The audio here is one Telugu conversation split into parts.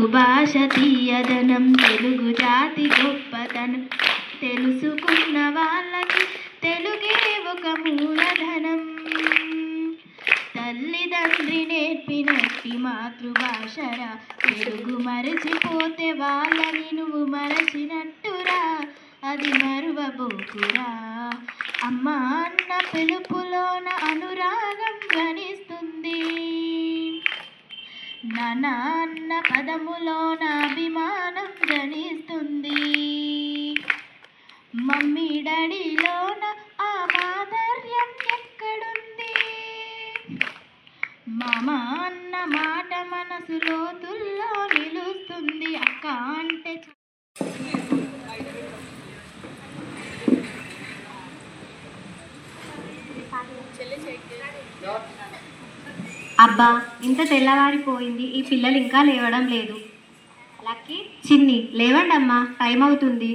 తెలుగు భాష తీయదనం, తెలుగు జాతి గొప్పతనం, తెలుసుకున్న వాళ్ళకి తెలుగే ఒక మూలధనం. తల్లిదండ్రి నేర్పినట్టి మాతృభాషరా, తెలుగు మరచిపోతే వాళ్ళని నువ్వు మరచినట్టురా, అది మరువబోకురా. అమ్మ అన్న పిలుపులోన అనురాగం ధ్వనిస్తుంది, నాన్న అన్న పదములోన అభిమానం ధ్వనిస్తుంది, మమ్మీ డాడీలోన ఆ మాధుర్యం ఎక్కడుంది, మామ అన్న మాట మనసు లోతుల్లో నిలుస్తుంది. అక్క అంటే అబ్బా, ఇంత తెల్లవారిపోయింది, ఈ పిల్లలు ఇంకా లేవడం లేదు. లక్కీ, చిన్ని, లేవండి అమ్మా, టైం అవుతుంది.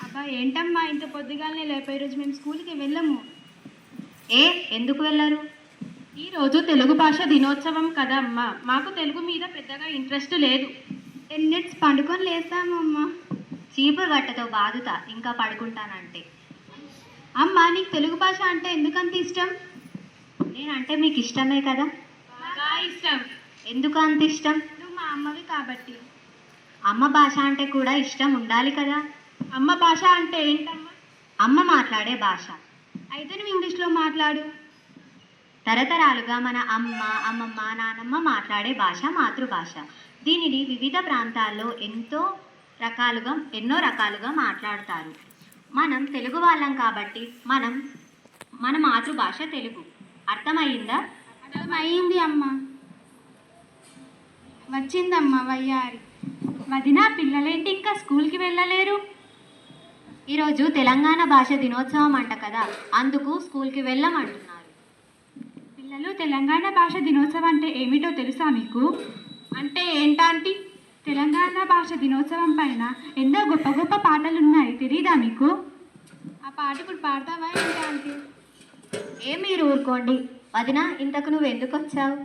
అబ్బా ఏంటమ్మా ఇంత పొద్దుగాలనే లేపా, ఈరోజు మేము స్కూల్కి వెళ్ళము. ఎందుకు వెళ్ళరు? ఈరోజు తెలుగు భాష దినోత్సవం కదా అమ్మా, మాకు తెలుగు మీద పెద్దగా ఇంట్రెస్ట్ లేదు. 10 minutes పండుకొని లేస్తామమ్మా. చీపురు గట్టతో బాదుతా ఇంకా పడుకుంటానంటే. అమ్మా నీకు తెలుగు భాష అంటే ఎందుకంత ఇష్టం? నేనంటే మీకు ఇష్టమే కదా. బాగా ఇష్టం. ఎందుకు అంత ఇష్టం? నువ్వు మా అమ్మవి కాబట్టి. అమ్మ భాష అంటే కూడా ఇష్టం ఉండాలి కదా. అమ్మ భాష అంటే ఏంటమ్మా? అమ్మ మాట్లాడే భాష. అయితే నువ్వు ఇంగ్లీష్లో మాట్లాడు. తరతరాలుగా మన అమ్మ, అమ్మమ్మ, నానమ్మ మాట్లాడే భాష మాతృభాష. దీనిని వివిధ ప్రాంతాల్లో ఎన్నో రకాలుగా మాట్లాడతారు. మనం తెలుగు వాళ్ళం కాబట్టి మన మాతృభాష తెలుగు. అర్థమయ్యిందా? అర్థమయ్యింది అమ్మ. వచ్చిందమ్మా వయ్యారి. వదినా, పిల్లలేంటి ఇంకా స్కూల్కి వెళ్ళలేరు? ఈరోజు తెలంగాణ భాష దినోత్సవం అంట కదా, అందుకు స్కూల్కి వెళ్ళమంటున్నారు. పిల్లలు, తెలంగాణ భాష దినోత్సవం అంటే ఏమిటో తెలుసా మీకు? అంటే ఏంటంటే తెలంగాణ భాష దినోత్సవం పైన ఎన్నో గొప్ప గొప్ప పాటలు ఉన్నాయి, తెలీదా మీకు? ఆ పాట ఇప్పుడు పాడతావా ఏంటంటే? మీరు ఊరుకోండి. వదిన, ఇంతకు నువ్వు ఎందుకు వచ్చావు?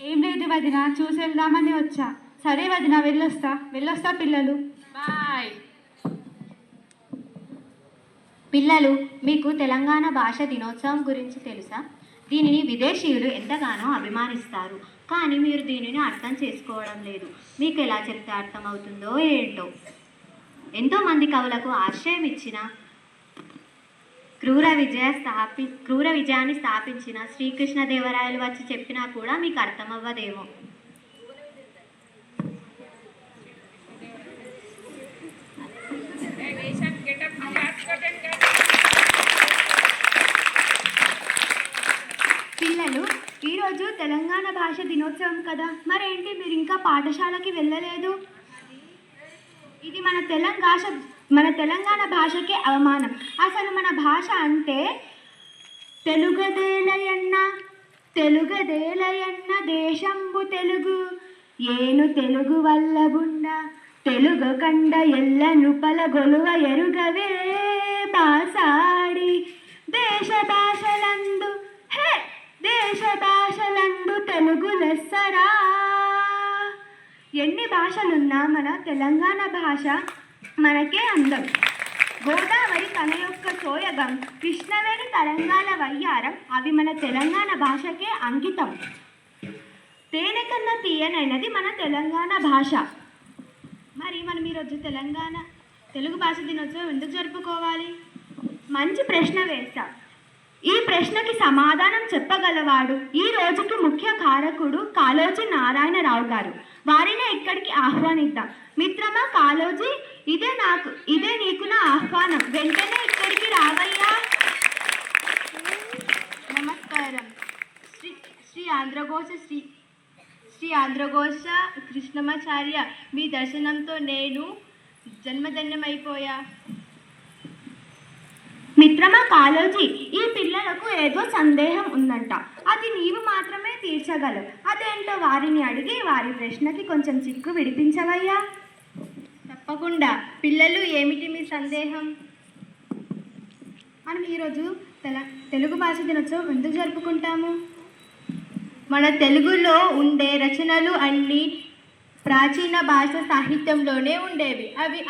ఏం లేదు వదిన, చూసి వెళ్దామని వచ్చా. సరే వదిన, వెళ్ళొస్తా పిల్లలు. బాయ్. పిల్లలు, మీకు తెలంగాణ భాష దినోత్సవం గురించి తెలుసా? దీనిని విదేశీయులు ఎంతగానో అభిమానిస్తారు, కానీ మీరు దీనిని అర్థం చేసుకోవడం లేదు. మీకు ఎలా చెప్తే అర్థమవుతుందో ఏంటో. ఎంతోమంది కవులకు ఆశ్రయం ఇచ్చిన క్రూర విజయాన్ని స్థాపించిన శ్రీకృష్ణదేవరాయలు వచ్చి చెప్పినా కూడా మీకు అర్థమవ్వదేమో. పిల్లలు, ఈరోజు తెలంగాణ భాష దినోత్సవం కదా, మరేంటి మీరు ఇంకా పాఠశాలకి వెళ్ళలేదు? ఇది మన తెలంగాణ భాషకే అవమానం. అసలు మన భాష అంటే తెలుగదేలయన్న దేశంబు తెలుగు, ఏను తెలుగు వల్లబుండ తెలుగు కండ ఎల్ల నృపల గొలువ ఎరుగవే బాసాడి. దేశ భాషలందు తెలుగు లెస్సరా. ఎన్ని భాషలున్నా మన తెలంగాణ భాష మనకే అందం. గోదావరి తన యొక్క సోయగం, కృష్ణవేణి తరంగాల వయ్యారం, అవి మన తెలంగాణ భాషకే అంకితం. తేనె కన్నా తీయనైనది మన తెలంగాణ భాష. మరి మనం ఈరోజు తెలుగు భాష దినోత్సవం ఎందుకు జరుపుకోవాలి? మంచి ప్రశ్న వేస్తా. ఈ ప్రశ్నకి సమాధానం చెప్పగలవాడు ఈ రోజుకి ముఖ్య కారకుడు కాళోజీ నారాయణరావు గారు. వారినే ఇక్కడికి ఆహ్వానిద్దాం. మిత్రమా కాళోజీ, ఇదే నీకు నా ఆహ్వానం, వెంటనే ఇక్కడికి రావయ్యా. నమస్కారం. శ్రీ ఆంధ్రఘోష కృష్ణమాచార్య, మీ దర్శనంతో నేను జన్మధన్యమైపోయా. మిత్రమా కాళోజీ, ఈ పిల్లలకు ఏదో సందేహం ఉందంట, అది నీవు మాత్రమే తీర్చగలవు. అదేంటో వారిని అడిగి వారి ప్రశ్నకి కొంచెం చిక్కు విడిపించవయ్యా. తప్పకుండా. పిల్లలు, ఏమిటి మీ సందేహం? మనం ఈరోజు తెలుగు భాష దినోత్సవం ఎందుకు జరుపుకుంటాము? మన తెలుగులో ఉండే రచనలు అన్నీ ప్రాచీన భాష సాహిత్యంలోనే ఉండేవి. అవి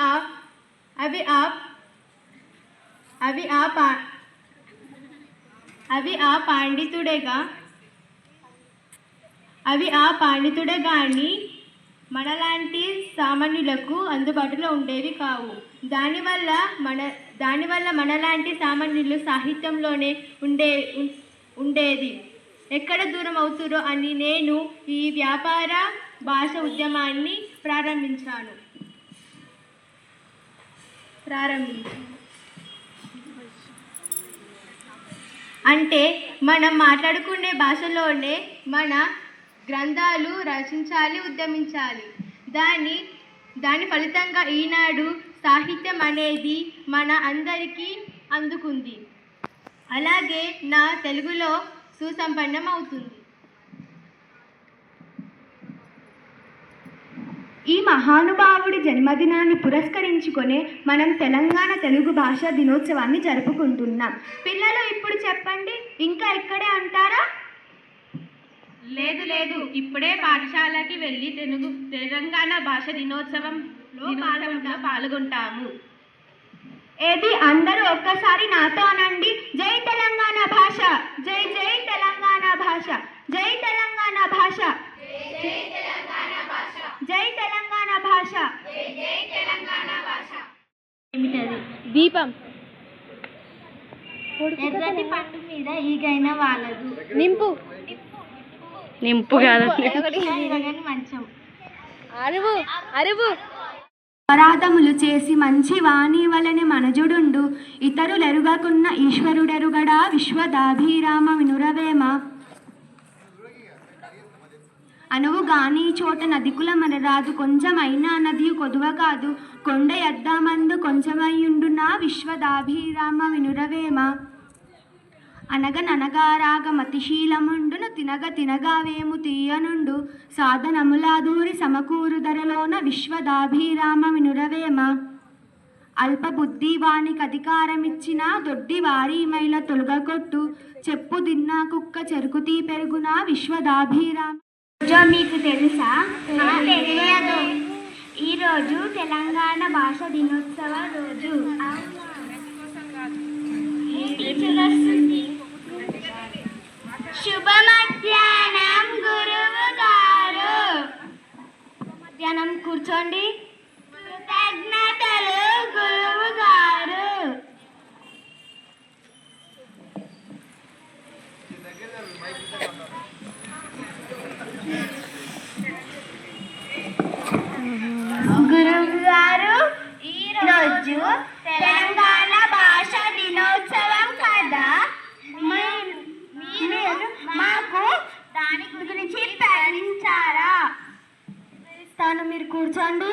ఆ పాండితుడే గాని మనలాంటి సామాన్యులకు అందుబాటులో ఉండేవి కావు. దానివల్ల మనలాంటి సామాన్యులు సాహిత్యంలోనే ఉండేది ఎక్కడ దూరం అవుతురో అని నేను ఈ వ్యాపార భాష ఉద్యమాన్ని ప్రారంభించాను. అంటే మనం మాట్లాడుకునే భాషలోనే మన గ్రంథాలు రచించాలి, ఉద్యమించాలి. దాని ఫలితంగా ఈనాడు సాహిత్యం అనేది మన అందరికీ అందుకుంది. అలాగే నా తెలుగులో సుసంపన్నం అవుతుంది. ఈ మహానుభావుడి జన్మదినాన్ని పురస్కరించుకొని మనం తెలంగాణ తెలుగు భాషా దినోత్సవాన్ని జరుపుకుంటున్నాం. పిల్లలు ఇప్పుడు చెప్పండి, ఇంకా ఇక్కడే అంటారా? లేదు, ఇప్పుడే పాఠశాలకి వెళ్ళి తెలంగాణ భాష దినోత్సవంలో పాల్గొంటాము. ఏది అందరూ ఒక్కసారి నాతో అనండి. జై తెలంగాణ భాష, జై జై తెలంగాణ భాష, జై తెలంగాణ భాష, జై తెలంగాణ భాష. ఏమిటది? దీపం. ఎర్రటి పండు మీద ఈగైన వాళ్ళదు. నింపు కాదు, మంచం. అరువు. అపరాధములు చేసి మంచి వాణి వలనే మనజుడుండు, ఇతరులెరుగకున్న ఈశ్వరుడెరుగడా విశ్వదాభిరామ వినురవేమ. అనువు గాని చోట నదికుల మనరాదు, కొంచెమైనా నదియు కొదువ కాదు, కొండ ఎద్దామందు కొంచెమయ్యుండునా విశ్వదాభిరామ వినురవేమ. అనగననగారాగ మతిశీలముండును, తినగా వేము తీయనుండు, సాధనములాదూరి సమకూరు ధరలోన విశ్వదాభిరామ వినురవేమ. అల్పబుద్ధి వానికి అధికారమిచ్చిన దొడ్డి వారి మైల తొలగకొట్టు, చెప్పు దిన్నా కుక్క చెరుకుతీ పెరుగున విశ్వదాభిరామ. మీకు తెలుసా? తెలియదు. ఈరోజు తెలంగాణ భాష దినోత్సవ రోజు. శుభ మధ్యాహ్నం గురువు గారు. మధ్యాహ్నం కూర్చోండి. కృతజ్ఞతలు గురువు గారు. గురువు గారు, ఈరోజు తెలంగాణ భాష దినోత్సవం కదా, మీరు మాకు దాని గురించి వివరించారా? మీరు కూర్చోండి.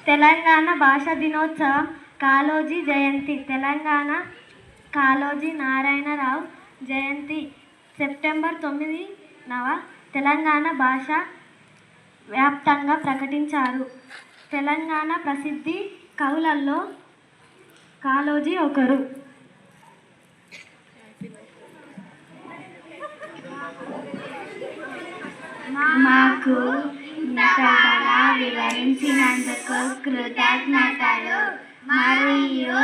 తెలంగాణ భాష దినోత్సవం కాళోజీ జయంతి. తెలంగాణ కాళోజీ నారాయణరావు జయంతి సెప్టెంబర్ 9వ తెలంగాణ భాష వ్యాప్తంగా ప్రకటించారు. తెలంగాణ ప్రసిద్ధి కవులలో కాళోజీ ఒకరు. మాకు ఇంతగా వివరించినందుకు కృతజ్ఞతలు మరియు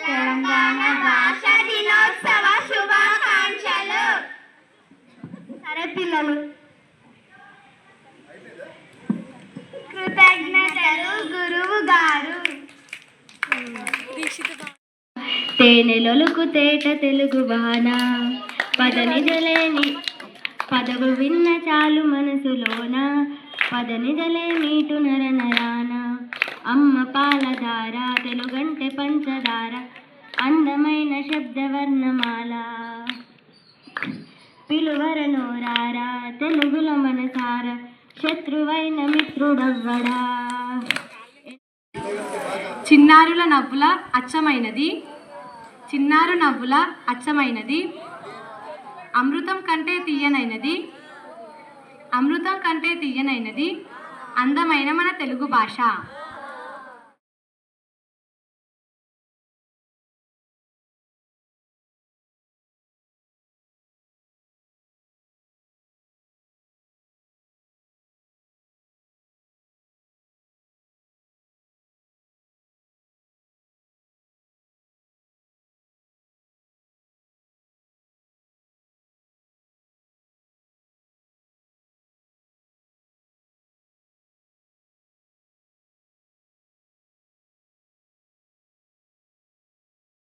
తెలంగాణ భాష దినోత్సవ శుభాకాంక్షలు. సరే పిల్లలు, కృతజ్ఞతలు గురువు గారు. తేనెలొలుకు తేట తెలుగు వాన, పదనిజలేని పదవు విన్న చాలు మనసులోన, పదనిజలే నీటు నరనరాన. అమ్మ పాలధార తెలుగంటే పంచదార, అందమైన శబ్దవర్ణమాల. పిలువరనోరారా తెలుగులో మనసార, శత్రువైన మిత్రుడవ్వడా. చిన్నారుల నవ్వుల అచ్చమైనది, చిన్నారు నవ్వుల అచ్చమైనది, అమృతం కంటే తీయనైనది, అమృతం కంటే తీయనైనది అందమైన మన తెలుగు భాష.